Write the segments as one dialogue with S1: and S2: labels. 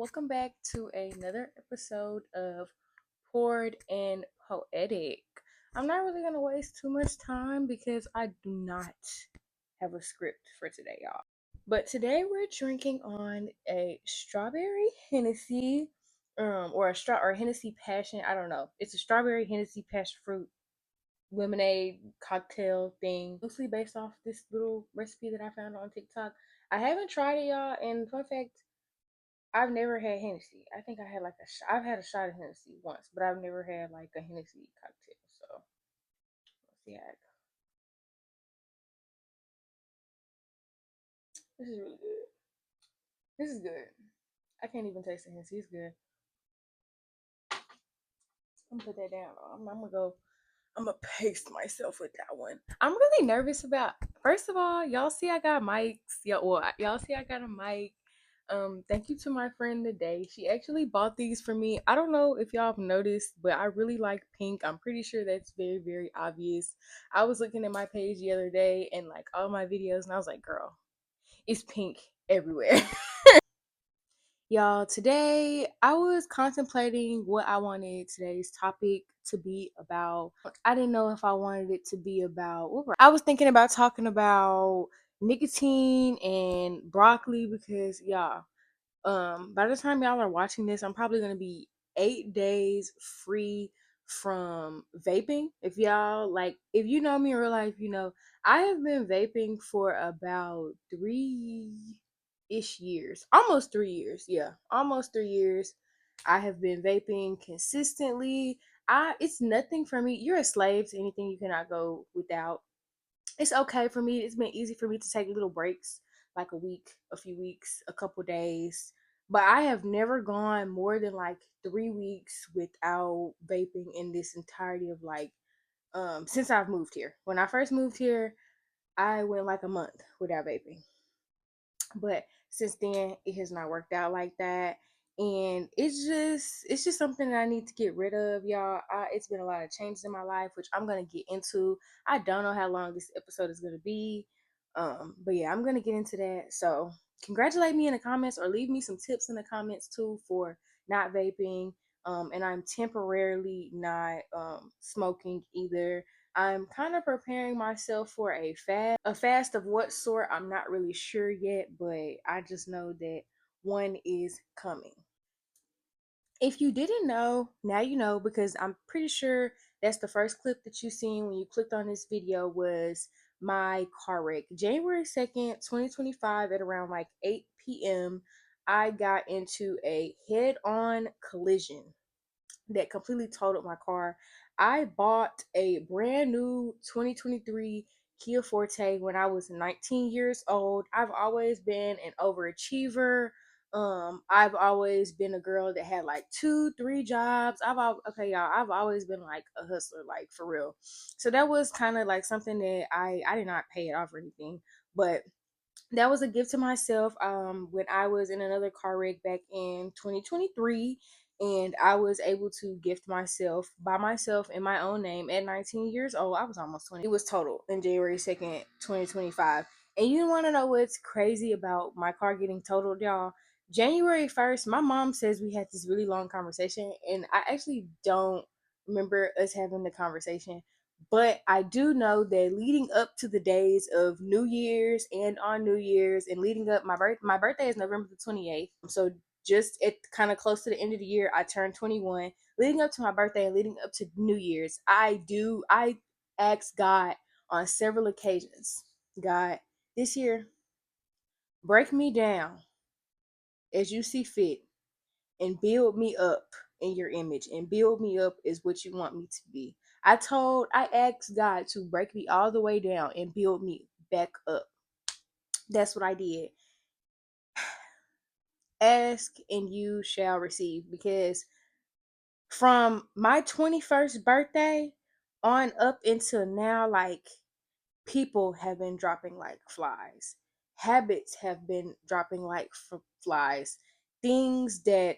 S1: welcome back to another episode of Poured and Poetic. I'm not really gonna waste too much time because I do not have a script for today, y'all. But today we're drinking on a strawberry Hennessy, or a Hennessy Passion. I don't know. It's a strawberry Hennessy passion fruit lemonade cocktail thing, loosely based off this little recipe that I found on TikTok. I haven't tried it, y'all. And fun fact, I've never had Hennessy. I think I had like I've had a shot of Hennessy once, but I've never had like a Hennessy cocktail. So let's see how it goes. This is really good. This is good. I can't even taste the Hennessy. It's good. I'm gonna put that down. I'm gonna go. I'm gonna pace myself with that one. I'm really nervous about. First of all, y'all see I got mics. Y'all see I got a mic. Thank you to my friend today. She actually bought these for me. I don't know if y'all have noticed, but I really like pink. I'm pretty sure that's very, very obvious. I was looking at my page the other day and like all my videos, and I was like, girl, it's pink everywhere. Y'all, today I was contemplating what I wanted today's topic to be about. I didn't know if I wanted it to be about I was thinking about talking about nicotine and broccoli because y'all, by the time y'all are watching this, I'm probably gonna be 8 days free from vaping. If you know me in real life, you know I have been vaping for about 3-ish years, almost 3 years. Yeah, almost 3 years. I have been vaping consistently. It's nothing for me. You're a slave to anything you cannot go without. It's okay for me. It's been easy for me to take little breaks, like a week, a few weeks, a couple days. But I have never gone more than like 3 weeks without vaping in this entirety of since I've moved here. When I first moved here, I went like a month without vaping. But since then it has not worked out like that, and it's just something that I need to get rid of, y'all. It's been a lot of changes in my life, which I'm gonna get into. I don't know how long this episode is gonna be, but yeah, I'm gonna get into that. So congratulate me in the comments or leave me some tips in the comments too for not vaping. And I'm temporarily not smoking either. I'm kind of preparing myself for a fast. A fast of what sort, I'm not really sure yet, but I just know that one is coming. If you didn't know, now you know, because I'm pretty sure that's the first clip that you seen when you clicked on this video was my car wreck. January 2nd, 2025 at around like 8 p.m. I got into a head-on collision that completely totaled my car. I bought a brand new 2023 Kia Forte when I was 19 years old. I've always been an overachiever. I've always been a girl that had like 2, 3 jobs. Okay, y'all. I've always been like a hustler, like for real. So that was kind of like something that I did not pay it off or anything, but that was a gift to myself when I was in another car wreck back in 2023, and I was able to gift myself by myself in my own name at 19 years old. I was almost 20. It was total in January 2nd, 2025. And you want to know what's crazy about my car getting totaled, y'all? January 1st, my mom says we had this really long conversation, and I actually don't remember us having the conversation, but I do know that leading up to the days of New Year's and on New Year's and leading up my birthday is November the 28th. So just at kind of close to the end of the year, I turned 21. Leading up to my birthday and leading up to New Year's, I asked God on several occasions, God, this year, break me down as you see fit and build me up in your image and build me up is what you want me to be. I asked God to break me all the way down and build me back up. That's what I did. Ask and you shall receive, because from my 21st birthday on up until now, like, people have been dropping like flies. Habits have been dropping like flies. Things that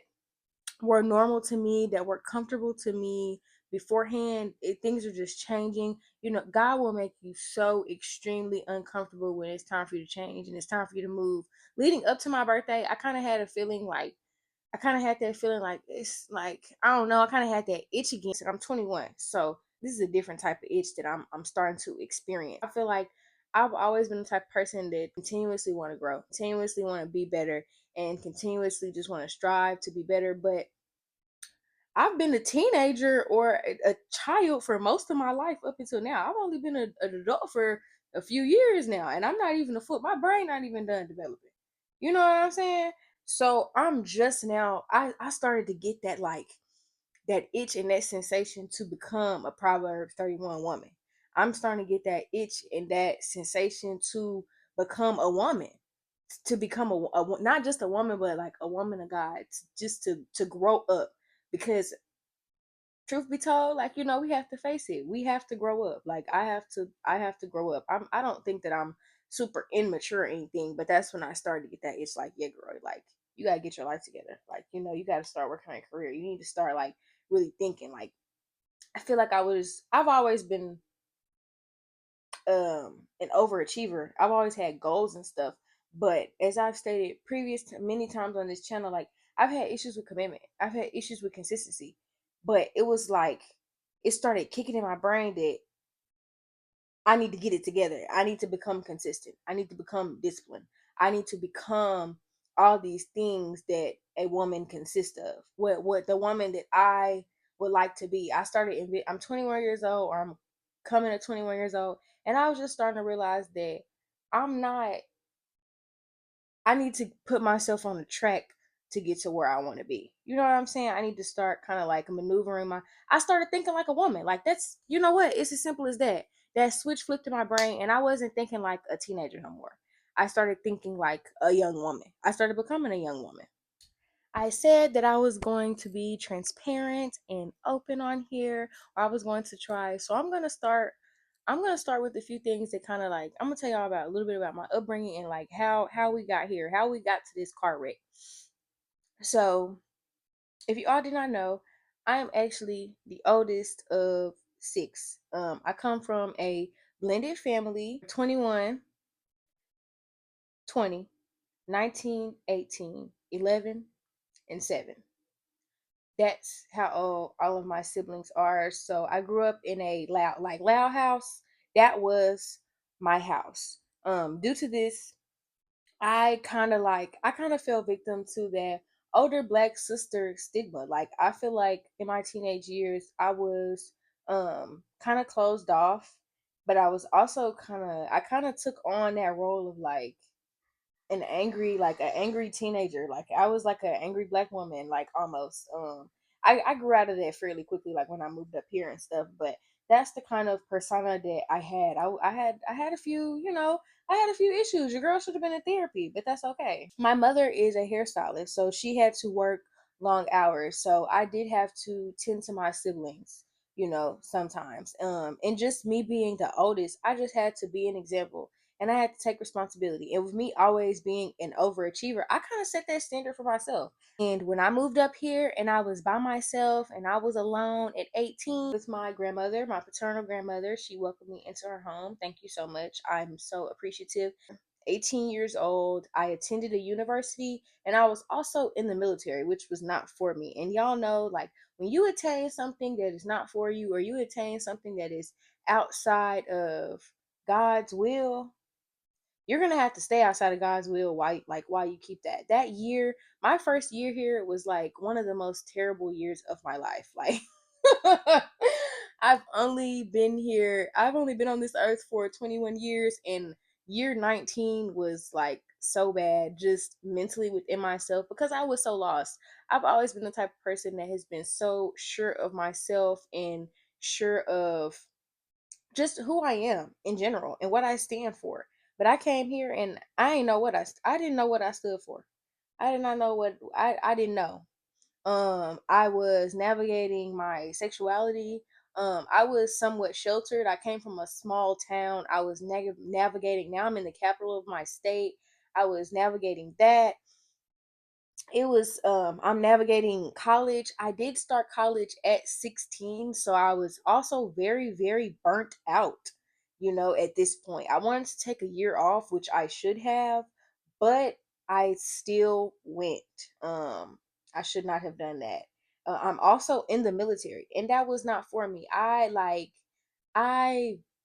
S1: were normal to me, that were comfortable to me beforehand, things are just changing. You know, God will make you so extremely uncomfortable when it's time for you to change and it's time for you to move. Leading up to my birthday, I kind of had a feeling like I kind of had that feeling like it's like I don't know. I kind of had that itch again. I'm 21, so this is a different type of itch that I'm starting to experience. I feel like I've always been the type of person that continuously want to grow, continuously want to be better, and continuously just want to strive to be better. But I've been a teenager or a child for most of my life up until now. I've only been an adult for a few years now, and I'm not even a foot. My brain not even done developing. You know what I'm saying? So I'm just now. I started to get that like that itch and that sensation to become a Proverbs 31 woman. I'm starting to get that itch and that sensation to become a woman, to become not just a woman, but like a woman of God, just to grow up. Because truth be told, like we have to face it. We have to grow up. Like I have to grow up. I don't think that I'm super immature or anything, but that's when I started to get that itch. Like, yeah, girl, like you gotta get your life together. Like, you gotta start working on your career. You need to start like really thinking. Like, I feel like I've always been an overachiever. I've always had goals and stuff. But as I've stated many times on this channel, like I've had issues with commitment. I've had issues with consistency. But it was like it started kicking in my brain that I need to get it together. I need to become consistent. I need to become disciplined. I need to become all these things that a woman consists of. What the woman that I would like to be. I'm 21 years old, or I'm coming to 21 years old, and I was just starting to realize that I'm not I need to put myself on the track to get to where I want to be. You know what I'm saying? I need to start kind of like maneuvering I started thinking like a woman. Like that's, you know what? It's as simple as that. That switch flipped in my brain and I wasn't thinking like a teenager no more. I started thinking like a young woman. I started becoming a young woman. I said that I was going to be transparent and open on here, or I was going to try. So I'm gonna start with a few things that kind of like I'm gonna tell y'all about a little bit about my upbringing and like how we got here, how we got to this car wreck. So if you all did not know, I am actually the oldest of six. I come from a blended family: 21, 20, 19, 18, 11, and 7. That's how old all of my siblings are. So I grew up in a loud house. That was my house. Due to this, I kind of fell victim to that older black sister stigma. Like I feel like in my teenage years I was kind of closed off, but I was also I kind of took on that role of like an angry teenager. Like I was like an angry black woman, like almost. I grew out of that fairly quickly, like when I moved up here and stuff. But that's the kind of persona that I had. I had a few, I had a few issues. Your girl should have been in therapy, but that's okay. My mother is a hairstylist, so she had to work long hours. So I did have to tend to my siblings, sometimes. And just me being the oldest, I just had to be an example and I had to take responsibility. And with me always being an overachiever, I kind of set that standard for myself. And when I moved up here and I was by myself and I was alone at 18 with my grandmother, my paternal grandmother, she welcomed me into her home. Thank you so much. I'm so appreciative. 18 years old, I attended a university and I was also in the military, which was not for me. And y'all know, like, when you attain something that is not for you, or you attain something that is outside of God's will, you're gonna have to stay outside of God's will while you keep that year. My first year here was like one of the most terrible years of my life. Like I've only been on this earth for 21 years, and year 19 was like so bad just mentally within myself because I was so lost. I've always been the type of person that has been so sure of myself and sure of just who I am in general and what I stand for. But I came here and I didn't know what I stood for. I did not know what I didn't know. I was navigating my sexuality. I was somewhat sheltered. I came from a small town. I was navigating. Now I'm in the capital of my state. I was navigating that. I'm navigating college. I did start college at 16, so I was also very, very burnt out, at this point. I wanted to take a year off, which I should have, but I still went. I should not have done that. I'm also in the military, and that was not for me. I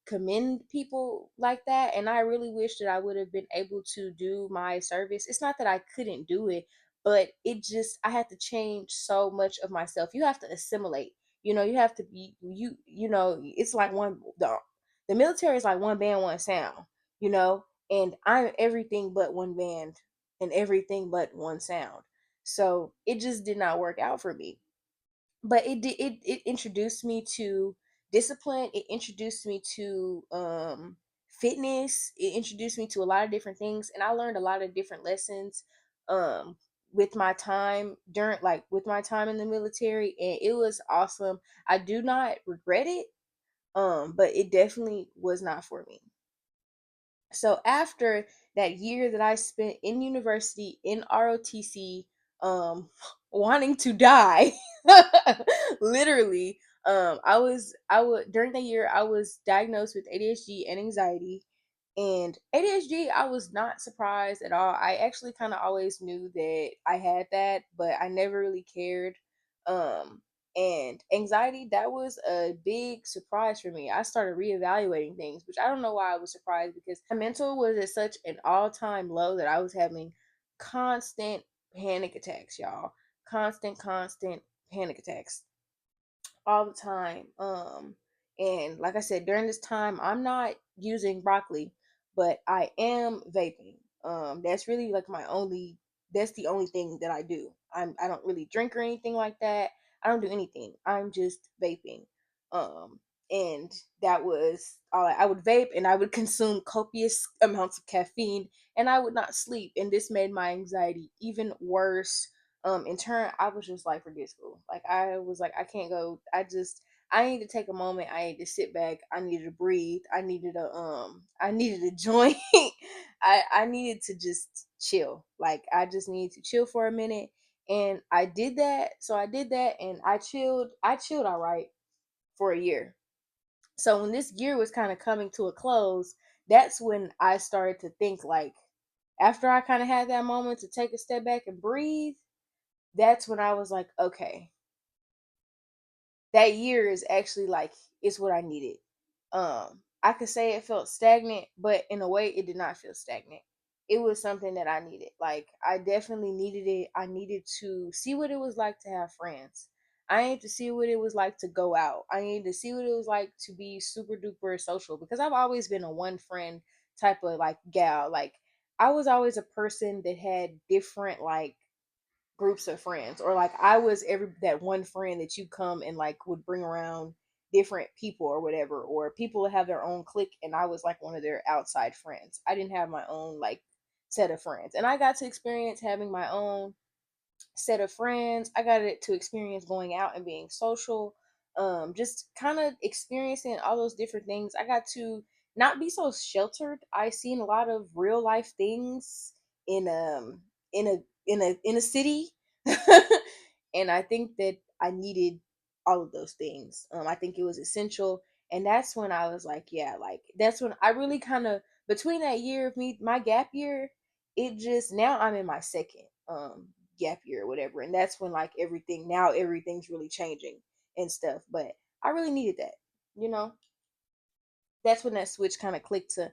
S1: commend people like that, and I really wish that I would have been able to do my service. It's not that I couldn't do it, but it just I had to change so much of myself. You have to assimilate. You have to be it's like the military is like one band, one sound, and I'm everything but one band and everything but one sound. So it just did not work out for me. But it introduced me to discipline. It introduced me to fitness. It introduced me to a lot of different things, and I learned a lot of different lessons um with my time with my time in the military, and it was awesome. I do not regret it, but it definitely was not for me. So after that year that I spent in university in ROTC, wanting to die, literally, I would during the year I was diagnosed with ADHD and anxiety. And ADHD, I was not surprised at all. I actually kind of always knew that I had that, but I never really cared. Um, and anxiety, that was a big surprise for me. I started reevaluating things, which I don't know why I was surprised, because my mental was at such an all-time low that I was having constant panic attacks, y'all. Constant panic attacks all the time. And like I said, during this time, I'm not using broccoli, but I am vaping. That's really like that's the only thing that I do. I don't really drink or anything like that. I don't do anything. I'm just vaping. Um, and that was all I would vape, and I would consume copious amounts of caffeine, and I would not sleep. And this made my anxiety even worse. In turn, I was just like, forget school. Like, I was like, I can't go. I need to take a moment. I need to sit back. I needed to breathe. I needed a joint. I needed to just chill. Like, I just needed to chill for a minute. And I did that. So I did that, and I chilled all right for a year. So when this year was kind of coming to a close, that's when I started to think, like, after I kind of had that moment to take a step back and breathe, that's when I was like, okay, that year is actually like it's what I needed. I could say it felt stagnant, but in a way it did not feel stagnant. It was something that I needed. Like, I definitely needed it. I needed to see what it was like to have friends. I needed to see what it was like to go out. I needed to see what it was like to be super duper social, because I've always been a one friend type of like gal. Like, I was always a person that had different like groups of friends, or like I was every that one friend that you come and like would bring around different people or whatever, or people would have their own clique, and I was like one of their outside friends. I didn't have my own like set of friends, and I got to experience having my own set of friends. I got it to experience going out and being social, just kind of experiencing all those different things. I got to not be so sheltered. I seen a lot of real life things in in a in a city, and I think that I needed all of those things. I think it was essential, and that's when I was like, yeah, like that's when I really kind of, between that year of me, my gap year, it just, now I'm in my second gap year or whatever, and that's when like everything's really changing and stuff. But I really needed that, you know that's when that switch kind of clicked. To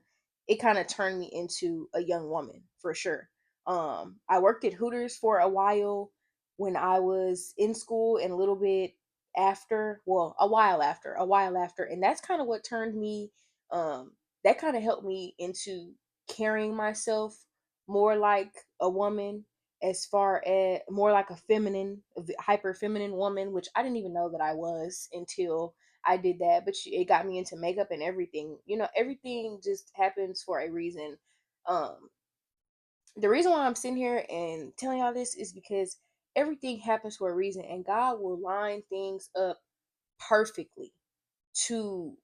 S1: It kind of turned me into a young woman for sure. I worked at Hooters for a while when I was in school, and a little bit after, well, a while after, and that's kind of what turned me that kind of helped me into carrying myself more like a woman, as far as more like a feminine, hyper feminine woman, which I didn't even know that I was until I did that. But it got me into makeup and everything. Everything just happens for a reason. Um, the reason why I'm sitting here and telling y'all this is because everything happens for a reason, and God will line things up perfectly to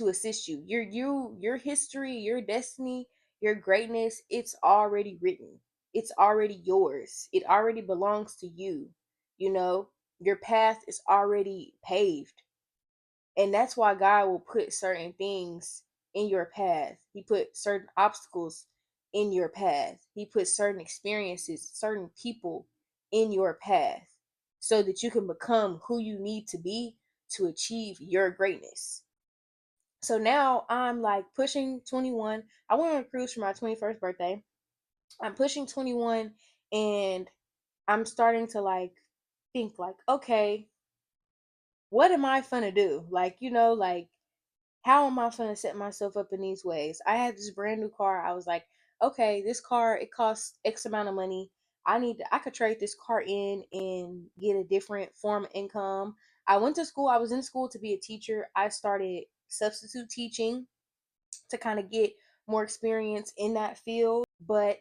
S1: assist you. Your history, your destiny, your greatness, it's already written. It's already yours. It already belongs to you. You know, your path is already paved. And that's why God will put certain things in your path. He put certain obstacles in your path. He put certain experiences, certain people in your path so that you can become who you need to be to achieve your greatness. So now I'm like pushing 21. I went on a cruise for my 21st birthday. I'm pushing 21, and I'm starting to like think like, okay, what am I gonna do? Like, like how am I gonna set myself up in these ways? I had this brand new car. I was like, okay, this car, it costs X amount of money. I could trade this car in and get a different form of income. I went to school. I was in school to be a teacher. I started substitute teaching to kind of get more experience in that field. But,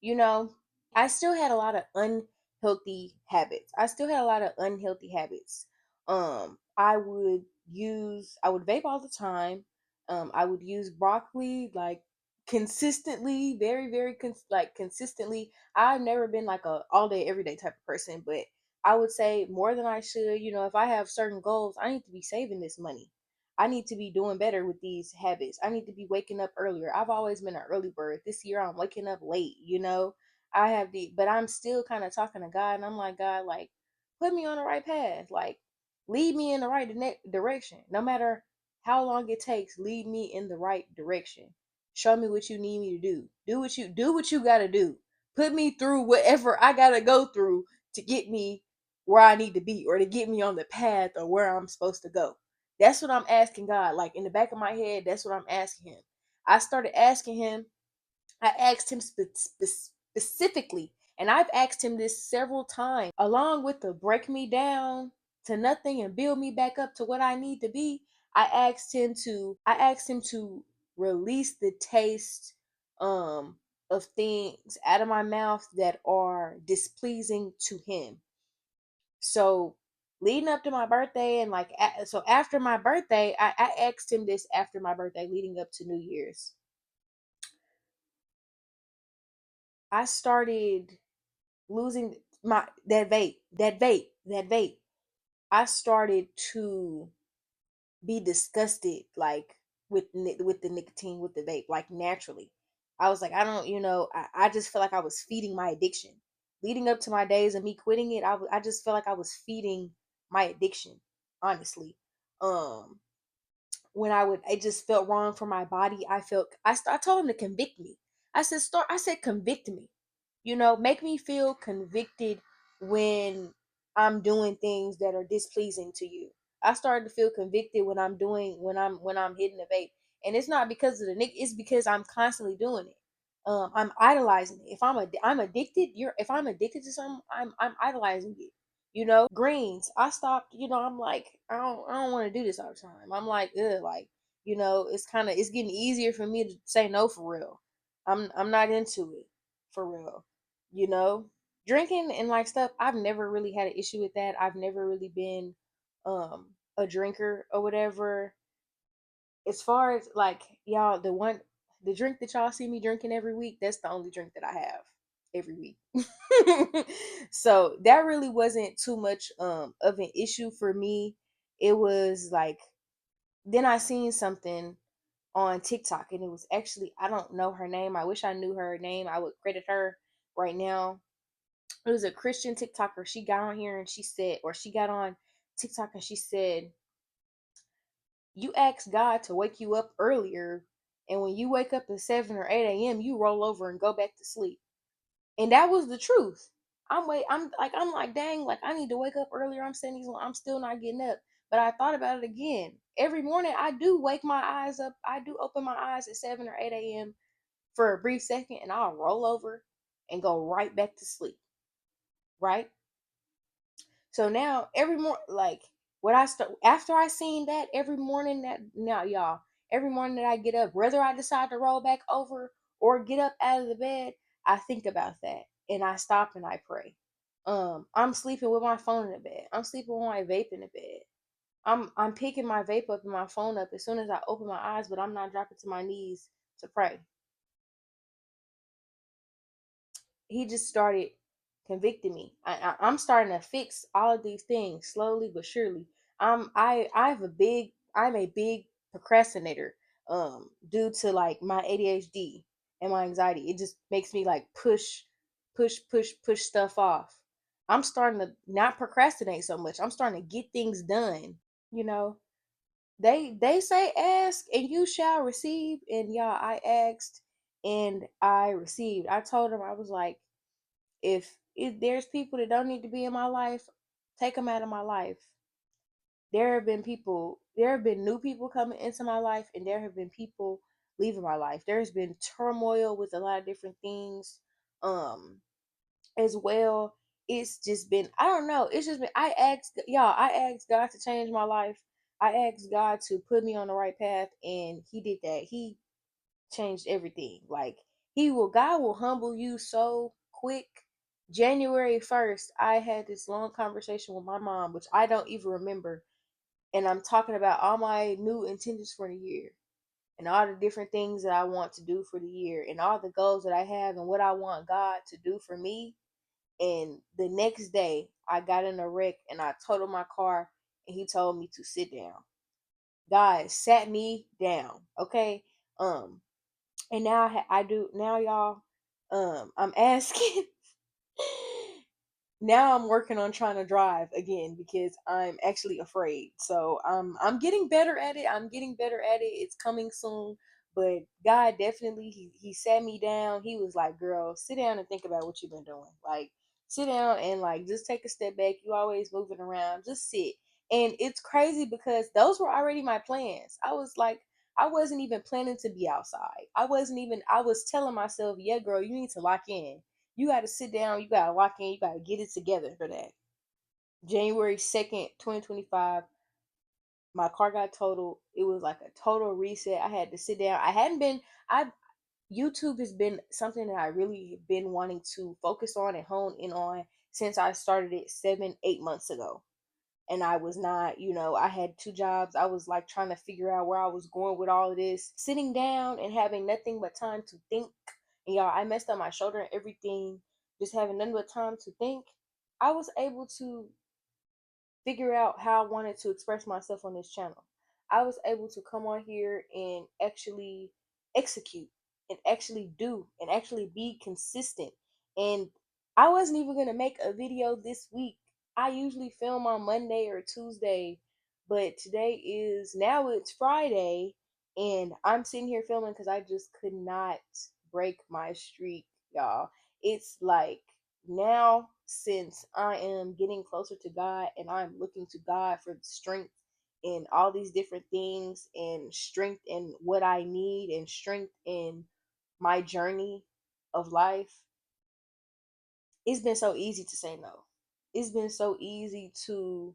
S1: you know, I still had a lot of unhealthy habits. I still had a lot of unhealthy habits. I would vape all the time. I would use broccoli like consistently, very, very like consistently. I've never been like a all day, every day type of person, but I would say more than I should. If I have certain goals, I need to be saving this money. I need to be doing better with these habits. I need to be waking up earlier. I've always been an early bird. This year I'm waking up late. But I'm still kind of talking to God, and I'm like, God, like, put me on the right path. Like, lead me in the right direction. No matter how long it takes, lead me in the right direction. Show me what you need me to do. Do what you got to do. Put me through whatever I got to go through to get me where I need to be, or to get me on the path of where I'm supposed to go. That's what I'm asking God. Like in the back of my head, that's what I'm asking him. I started asking him. I asked him specifically, and I've asked him this several times, along with the break me down to nothing and build me back up to what I need to be. I asked him to release the taste um of things out of my mouth that are displeasing to him. So leading up to my birthday, and like so after my birthday, I asked him this after my birthday, leading up to New Year's. I started losing my that vape. I started to be disgusted, like with the nicotine, with the vape, like naturally. I was like, I don't, I just felt like I was feeding my addiction. Leading up to my days of me quitting it, I just felt like I was feeding my addiction, honestly. Um, when it just felt wrong for my body. I told him to convict me. I said convict me. Make me feel convicted when I'm doing things that are displeasing to you. I started to feel convicted when I'm hitting the vape. And it's not because of the nick, it's because I'm constantly doing it. I'm idolizing it. I'm addicted, if I'm addicted to something, I'm idolizing it. Greens. I stopped, I'm like, I don't want to do this all the time. I'm like, ugh, like, it's getting easier for me to say no for real. I'm not into it for real. You know? Drinking and like stuff, I've never really had an issue with that. I've never really been a drinker or whatever. As far as like y'all, the drink that y'all see me drinking every week, that's the only drink that I have every week. So that really wasn't too much of an issue for me. It was like, then I seen something on TikTok, and it was actually, I don't know her name. I wish I knew her name. I would credit her right now. It was a Christian TikToker. She got on here and she said, or she got on TikTok and she said, you ask God to wake you up earlier, and when you wake up at 7 or 8 a.m., you roll over and go back to sleep. And that was the truth. I'm like, dang, like I need to wake up earlier. I'm still not getting up. But I thought about it again. Every morning I do wake my eyes up. I do open my eyes at 7 or 8 a.m. for a brief second, and I'll roll over and go right back to sleep. Right? So now every morning, like what I start after I seen that, every morning that now y'all, every morning that I get up, whether I decide to roll back over or get up out of the bed, I think about that and I stop and I pray. I'm sleeping with my phone in the bed. I'm sleeping with my vape in the bed. I'm picking my vape up and my phone up as soon as I open my eyes, but I'm not dropping to my knees to pray. He just started convicting me. I'm starting to fix all of these things slowly but surely. I'm a big procrastinator due to like my ADHD and my anxiety. It just makes me like push stuff off. I'm starting to not procrastinate so much. I'm starting to get things done. You know, they say ask and you shall receive, and y'all, I asked and I received. I told him, I was like, if there's people that don't need to be in my life, take them out of my life. There have been new people coming into my life, and there have been people leaving my life. There's been turmoil with a lot of different things, as well. It's just been, I don't know. It's just been, I asked God to change my life. I asked God to put me on the right path, and He did that. He changed everything. Like, God will humble you so quick. January 1st, I had this long conversation with my mom, which I don't even remember, and I'm talking about all my new intentions for the year and all the different things that I want to do for the year and all the goals that I have and what I want God to do for me. And the next day, I got in a wreck and I totaled my car, and He told me to sit down. God sat me down, okay? Um, and now I do now, y'all. I'm asking now I'm working on trying to drive again because I'm actually afraid. So I'm getting better at it. I'm getting better at it. It's coming soon. But God definitely, he sat me down. He was like, "Girl, sit down and think about what you've been doing. Like, sit down and like just take a step back. You always moving around. Just sit." And it's crazy because those were already my plans. I was like, I wasn't even planning to be outside. I was telling myself, "Yeah, girl, you need to lock in. You got to sit down. You got to lock in. You got to get it together for that." January 2nd, 2025, my car got totaled. It was like a total reset. I had to sit down. I, YouTube has been something that I really have been wanting to focus on and hone in on since I started it 7, 8 months ago. And I was not, I had two jobs. I was like trying to figure out where I was going with all of this. Sitting down and having nothing but time to think. And y'all, I messed up my shoulder and everything. Just having nothing but time to think. I was able to figure out how I wanted to express myself on this channel. I was able to come on here and actually execute and actually do and actually be consistent. And I wasn't even going to make a video this week. I usually film on Monday or Tuesday, but now it's Friday, and I'm sitting here filming because I just could not break my streak, y'all. It's like, now, since I am getting closer to God and I'm looking to God for strength in all these different things, and strength in what I need, and strength in my journey of life, it's been so easy to say no. It's been so easy to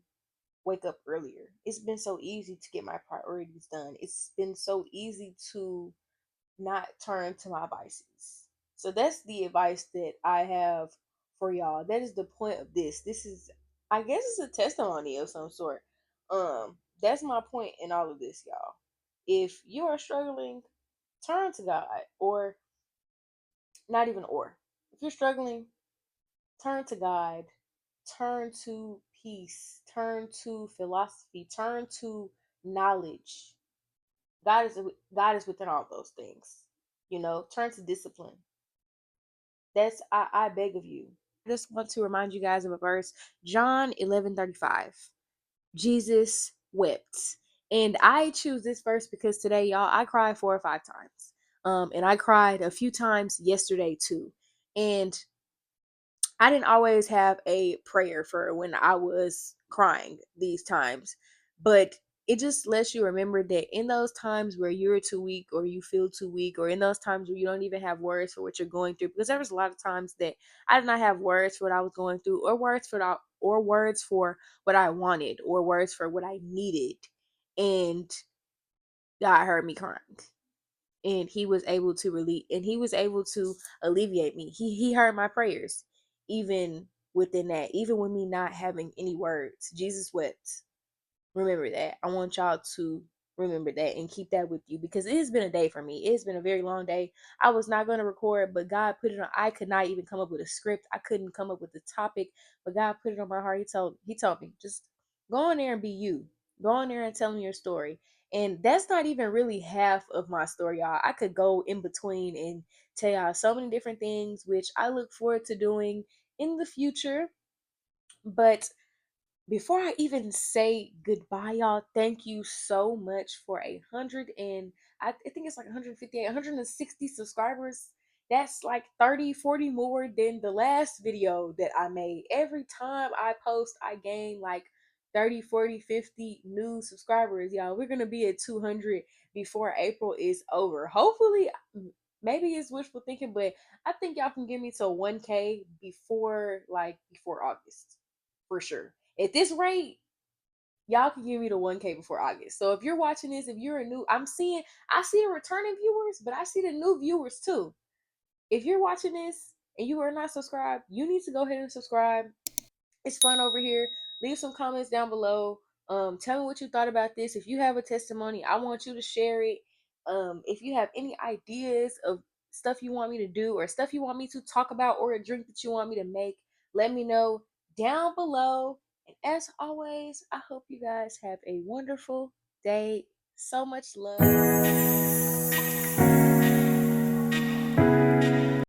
S1: wake up earlier. It's been so easy to get my priorities done. It's been so easy to not turn to my vices. So that's the advice that I have for y'all. That is the point of this. This is, I guess it's a testimony of some sort. That's my point in all of this, y'all. If you are struggling, turn to God, or not even or. If you're struggling, turn to God, turn to peace, turn to philosophy, turn to knowledge. God is God is within all those things. Turn to discipline. I beg of you. I just want to remind you guys of a verse, John 11:35. Jesus wept. And I choose this verse because today, y'all, I cried 4 or 5 times. And I cried a few times yesterday too. And I didn't always have a prayer for when I was crying these times, but it just lets you remember that in those times where you're too weak or you feel too weak, or in those times where you don't even have words for what you're going through, because there was a lot of times that I did not have words for what I was going through, or words for what I wanted, or words for what I needed. And God heard me crying, and he was able to alleviate me. He heard my prayers, even within that, even with me not having any words. Jesus wept. Remember that. I want y'all to remember that and keep that with you, because it has been a day for me. It's been a very long day. I was not going to record, but God put it on. I could not even come up with a script. I couldn't come up with a topic, but God put it on my heart. He told me, just go in there and be you. Go in there and tell me your story. And that's not even really half of my story, y'all. I could go in between and tell y'all so many different things, which I look forward to doing in the future. But before I even say goodbye, y'all, thank you so much for 100 and I think it's like 158, 160 subscribers. That's like 30, 40 more than the last video that I made. Every time I post, I gain like 30, 40, 50 new subscribers. Y'all, we're going to be at 200 before April is over. Hopefully, maybe it's wishful thinking, but I think y'all can get me to 1K before August for sure. At this rate, y'all can give me the 1K before August. So if you're watching this, if you're a new, I see the returning viewers, but I see the new viewers too. If you're watching this and you are not subscribed, you need to go ahead and subscribe. It's fun over here. Leave some comments down below. Tell me what you thought about this. If you have a testimony, I want you to share it. If you have any ideas of stuff you want me to do or stuff you want me to talk about or a drink that you want me to make, let me know down below. And as always, I hope you guys have a wonderful day. So much love.